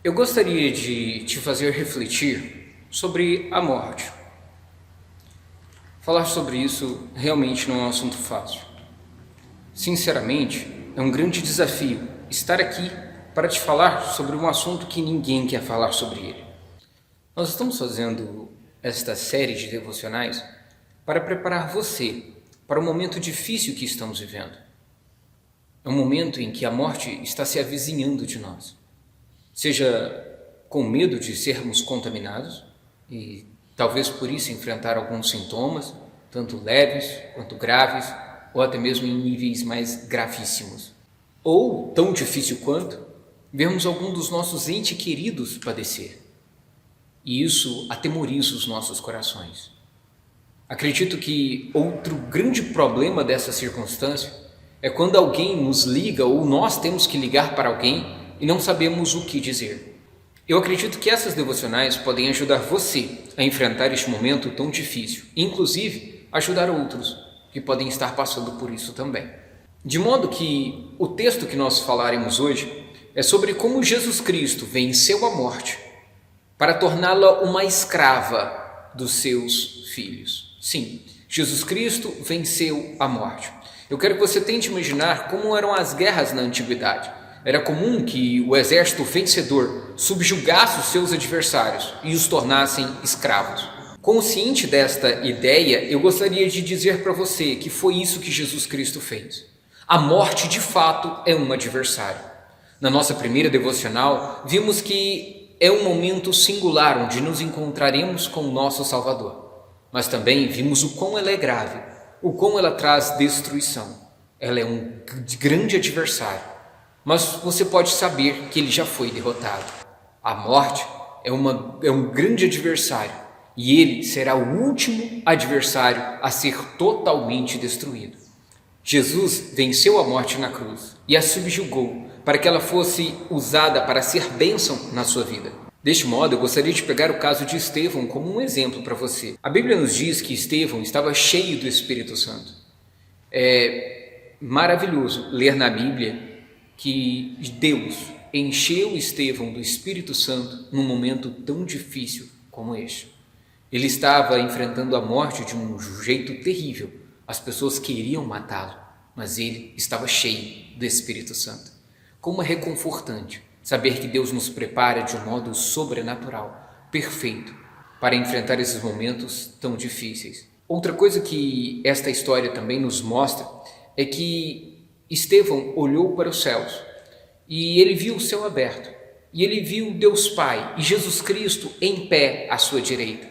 Eu gostaria de te fazer refletir sobre a morte. Falar sobre isso realmente não é um assunto fácil. Sinceramente, é um grande desafio estar aqui para te falar sobre um assunto que ninguém quer falar sobre ele. Nós estamos fazendo esta série de devocionais para preparar você para o momento difícil que estamos vivendo. É um momento em que a morte está se avizinhando de nós. Seja com medo de sermos contaminados e talvez por isso enfrentar alguns sintomas, tanto leves quanto graves, ou até mesmo em níveis mais gravíssimos. Ou, tão difícil quanto, vermos algum dos nossos entes queridos padecer. E isso atemoriza os nossos corações. Acredito que outro grande problema dessa circunstância é quando alguém nos liga ou nós temos que ligar para alguém e não sabemos o que dizer. Eu acredito que essas devocionais podem ajudar você a enfrentar este momento tão difícil, inclusive ajudar outros que podem estar passando por isso também. De modo que o texto que nós falaremos hoje é sobre como Jesus Cristo venceu a morte para torná-la uma escrava dos seus filhos. Sim, Jesus Cristo venceu a morte. Eu quero que você tente imaginar como eram as guerras na antiguidade. Era comum que o exército vencedor subjugasse os seus adversários e os tornassem escravos. Consciente desta ideia, eu gostaria de dizer para você que foi isso que Jesus Cristo fez. A morte, de fato, é um adversário. Na nossa primeira devocional, vimos que é um momento singular onde nos encontraremos com o nosso Salvador. Mas também vimos o quão ela é grave, o quão ela traz destruição. Ela é um grande adversário. Mas você pode saber que ele já foi derrotado. A morte é um grande adversário e ele será o último adversário a ser totalmente destruído. Jesus venceu a morte na cruz e a subjugou para que ela fosse usada para ser bênção na sua vida. Deste modo, eu gostaria de pegar o caso de Estevão como um exemplo para você. A Bíblia nos diz que Estevão estava cheio do Espírito Santo. É maravilhoso ler na Bíblia que Deus encheu Estevão do Espírito Santo num momento tão difícil como este. Ele estava enfrentando a morte de um jeito terrível. As pessoas queriam matá-lo, mas ele estava cheio do Espírito Santo. Como é reconfortante saber que Deus nos prepara de um modo sobrenatural, perfeito, para enfrentar esses momentos tão difíceis. Outra coisa que esta história também nos mostra é que Estevão olhou para os céus e ele viu o céu aberto e ele viu Deus Pai e Jesus Cristo em pé à sua direita,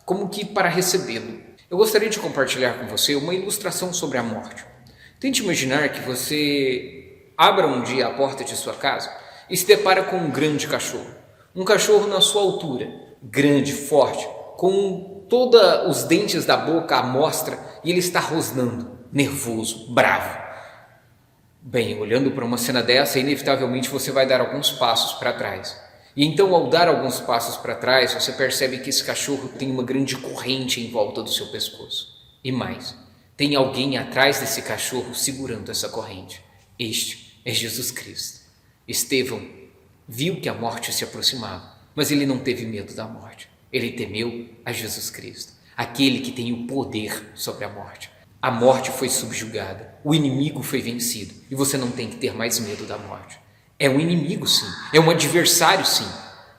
como que para recebê-lo. Eu gostaria de compartilhar com você uma ilustração sobre a morte. Tente imaginar que você abra um dia a porta de sua casa e se depara com um grande cachorro. Um cachorro na sua altura, grande, forte, com todos os dentes da boca à mostra e ele está rosnando, nervoso, bravo. Bem, olhando para uma cena dessa, inevitavelmente você vai dar alguns passos para trás. E então, ao dar alguns passos para trás, você percebe que esse cachorro tem uma grande corrente em volta do seu pescoço. E mais, tem alguém atrás desse cachorro segurando essa corrente. Este é Jesus Cristo. Estevão viu que a morte se aproximava, mas ele não teve medo da morte. Ele temeu a Jesus Cristo, aquele que tem o poder sobre a morte. A morte foi subjugada, o inimigo foi vencido e você não tem que ter mais medo da morte. É um inimigo, sim, é um adversário, sim,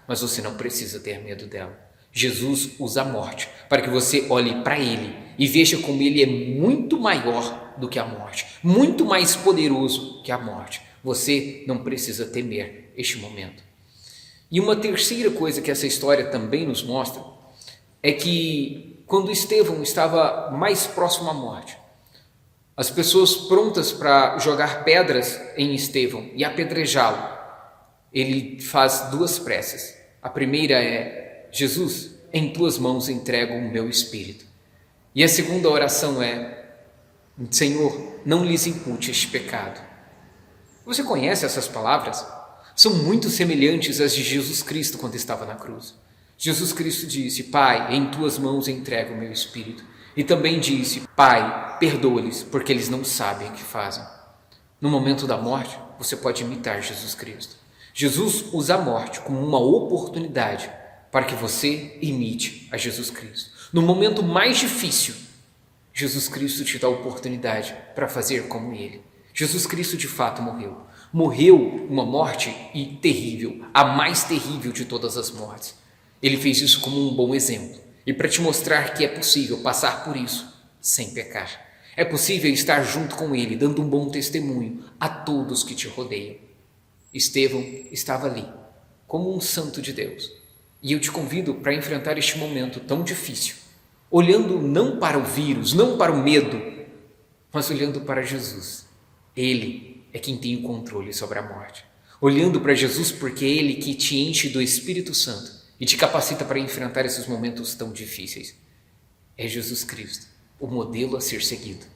mas você não precisa ter medo dela. Jesus usa a morte para que você olhe para ele e veja como ele é muito maior do que a morte, muito mais poderoso que a morte. Você não precisa temer este momento. E uma terceira coisa que essa história também nos mostra é que quando Estevão estava mais próximo à morte, as pessoas prontas para jogar pedras em Estevão e apedrejá-lo, ele faz duas preces. A primeira é: Jesus, em tuas mãos entrego o meu espírito. E a segunda oração é: Senhor, não lhes impute este pecado. Você conhece essas palavras? São muito semelhantes às de Jesus Cristo quando estava na cruz. Jesus Cristo disse: Pai, em tuas mãos entrego o meu espírito. E também disse: Pai, perdoa-lhes, porque eles não sabem o que fazem. No momento da morte, você pode imitar Jesus Cristo. Jesus usa a morte como uma oportunidade para que você imite a Jesus Cristo. No momento mais difícil, Jesus Cristo te dá a oportunidade para fazer como Ele. Jesus Cristo de fato morreu. Morreu uma morte terrível, a mais terrível de todas as mortes. Ele fez isso como um bom exemplo e para te mostrar que é possível passar por isso sem pecar. É possível estar junto com Ele, dando um bom testemunho a todos que te rodeiam. Estevão estava ali, como um santo de Deus. E eu te convido para enfrentar este momento tão difícil, olhando não para o vírus, não para o medo, mas olhando para Jesus. Ele é quem tem o controle sobre a morte. Olhando para Jesus porque é Ele que te enche do Espírito Santo e te capacita para enfrentar esses momentos tão difíceis. É Jesus Cristo, o modelo a ser seguido.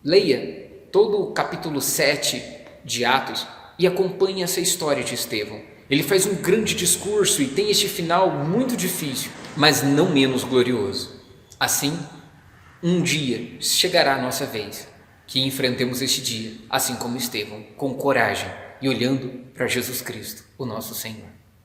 Leia todo o capítulo 7 de Atos e acompanhe essa história de Estevão. Ele faz um grande discurso e tem este final muito difícil, mas não menos glorioso. Assim, um dia chegará a nossa vez que enfrentemos este dia, assim como Estevão, com coragem e olhando para Jesus Cristo, o nosso Senhor.